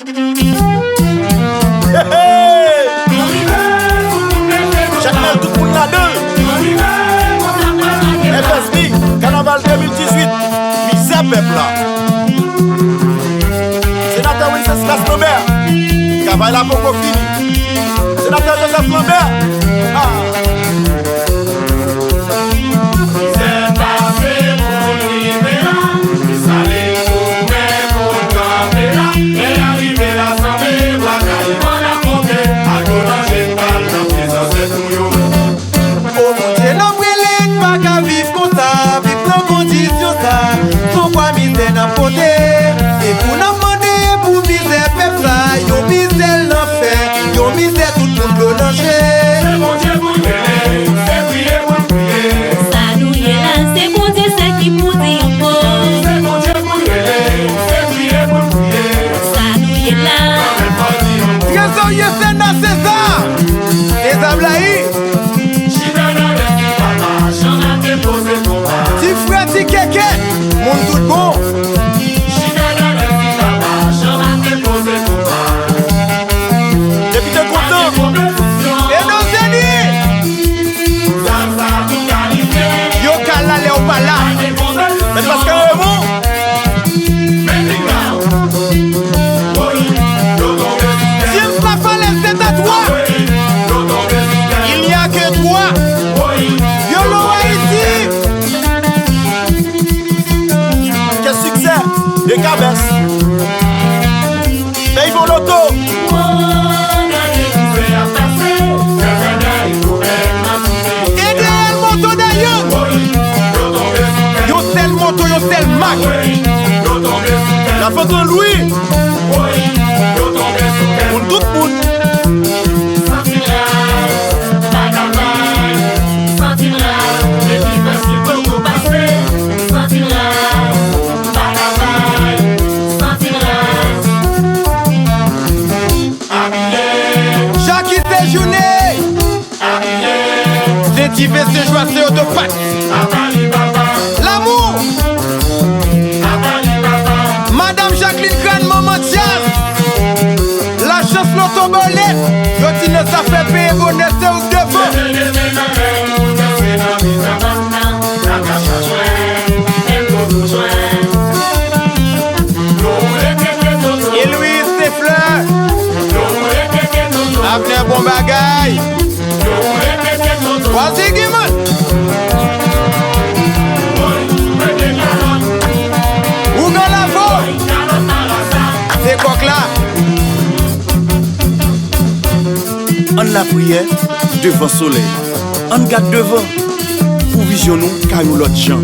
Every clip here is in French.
Chaque mail, tout le monde là-dedans. FSB, Carnaval 2018, misère peuple là. Sénateur Wenceslas Lambert, travail là pour fini. Sénateur Joseph Lambert. Mon tout bon. Député content. Et nos ennemis. Yo kala le opala. Mais parce que bon. Si la falaise c'est à toi, il n'y a que toi. Yolo Haïti. Quel succès de Cabes. Mais ils vont l'auto. Idéal moto d'ailleurs. Yo tel moto, yo tel Mac. La photo Louis. Pour tout le monde. Qui fait ses joies, c'est autopac. L'amour. Madame Jacqueline Crane, maman Thiaz. La chance l'autobolette. Yotine, ça fait payer bonnet, c'est ou devant. Et Louise, c'est fleurs. Avenir bon bagaille. Vas-y, Guimon. Où dans la voie? C'est quoi là? On la prière devant soleil. On garde devant. Pour visionner car nous l'autre gens.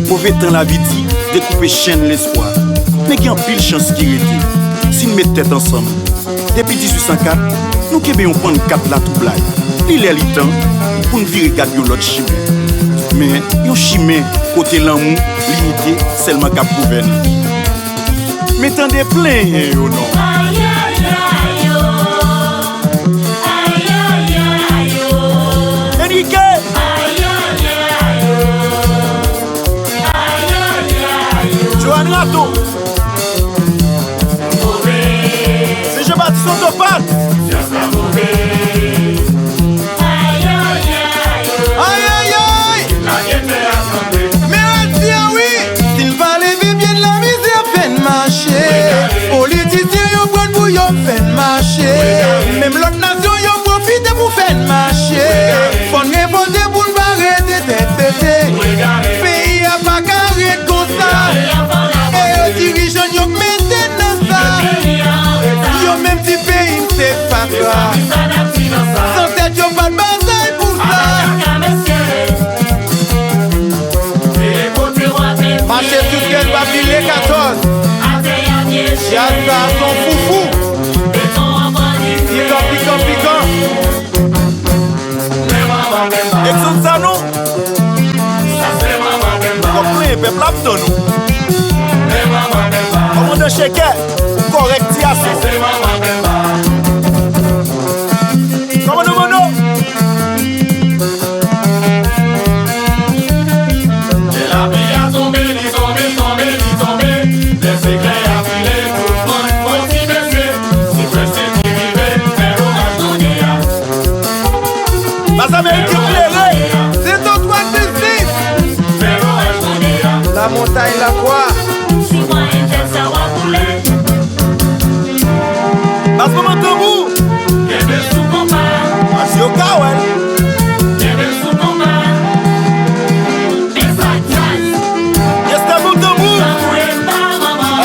Mauvais temps la vie dit, découper chaîne l'espoir. Mais qui en pile chance qui était. Si nous mettons tête ensemble. Depuis 1804, nous qui avons prendre 4 la tout blague. Il est temps pour nous virer garder l'autre chimé. Mais yon chimé côté l'amour limité seulement qu'à prouver. Mais tant des pleins yo non. Enrique. Joan Rato. C'est Jean-Baptiste Autopate. Même l'autre nation yon profite pour faire marché. Faut reposer pour nous barrer de tête. Pays a pas carré comme ça. Et les dirigeants yon mettent dans ça. Yon même petit pays c'est pas ça. Sans tête yon pas de bataille pour ça. Marché sur quel papier les 14. Y'a ça son foufou. Piquant. Exxon ça nous. Comprenez, peuple abdo nous. Comment de checker, correctiation. Comment nous menons? La vie a tombé, les éclairs a filé, tout le monde faut s'y baisser. quoi? Si moi et ça va couler. Parce que mon tambour, Qu'est-ce que sous combat? c'est au cas, ouais. Qu'est-ce que sous combat? Mais ça jazz. Yes, t'as mon tambour. Tambour et pas maman.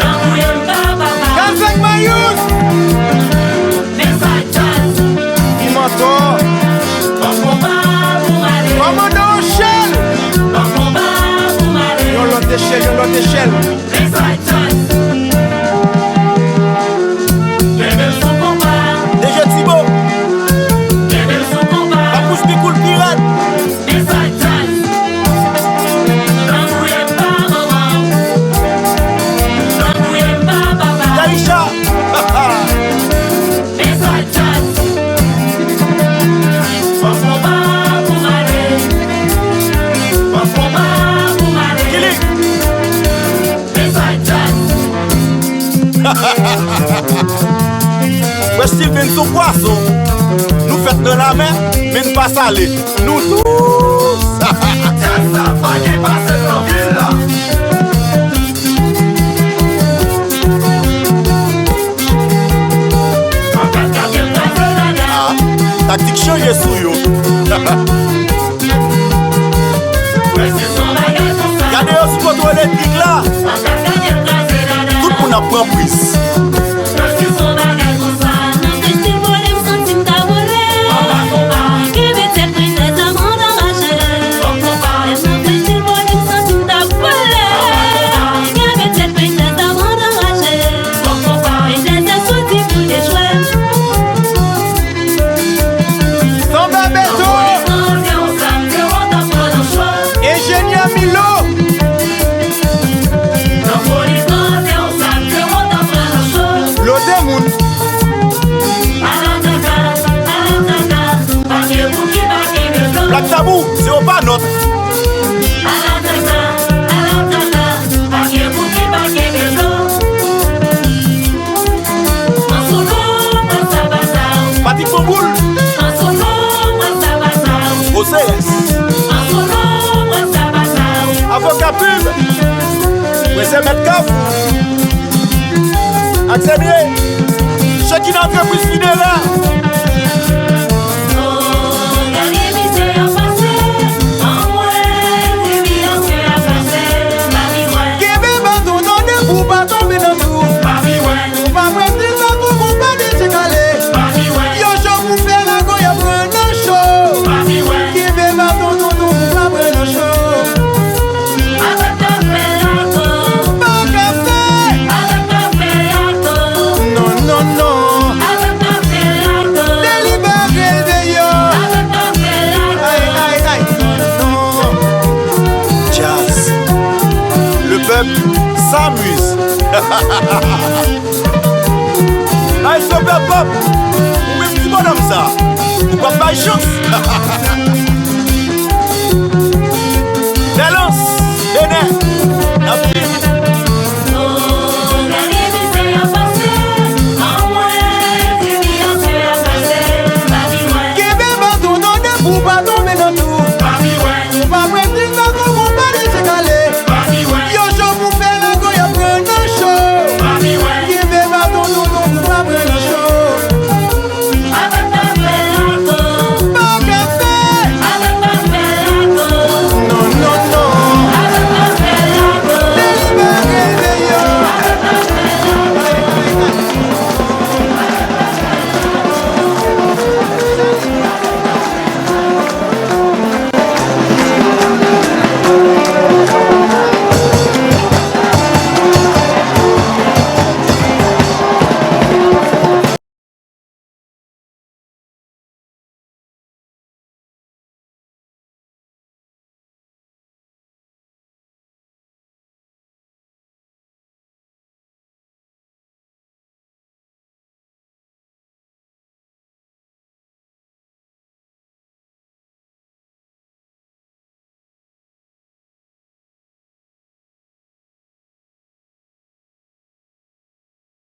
Tambour et pas papa. 45 maillots. Mais ça jazz. Il m'entend. Pas combat pour aller. Commandant Shell. Pas combat pour aller. Yon l'autre échelle, yon l'autre échelle. Mais ça jazz. Qu'est-ce que sous combat? Déjà Thibaut, Qu'est-ce que sous combat? la bouche des coups pirate. Mais ça jazz. Tambour et pas maman. Tambour et pas papa. Yarisha. Mais ça jazz. Pas combat pour aller. Pas combat pour aller. Kili. Mais ça jazz. Ouais, Steven, son poisson. Nous faisons dans la mer, mais ne pas saler. Nous tous. Ça va qui passe dans la ville là. Ah, tactique changée sous yo. Regardez au spot électrique là. Tout le monde a pris prise. Samba Beto. Ingénieur Milo. L'autre moun. Black Tabou, c'est au pas notre. Patrick Pomboul, OCS, avocat pub, Wessel Metcalf, Axelier, chacune entreprise fidèle. Kebe baton dans des coups, pas tomber dans tout. Pas prêter ça pour qu'on pas décalé. Yo show pour faire la go, y'a prendre un show. Kebe baton dans tout, pas prendre un show. Pas café. Non, non, non. Délibéré de yo. Aïe, aïe, aïe. Non, non. Jazz, le peuple s'amuse. Aïe, super pop, ou même petit bonhomme ça, ou pas de chance. Balance.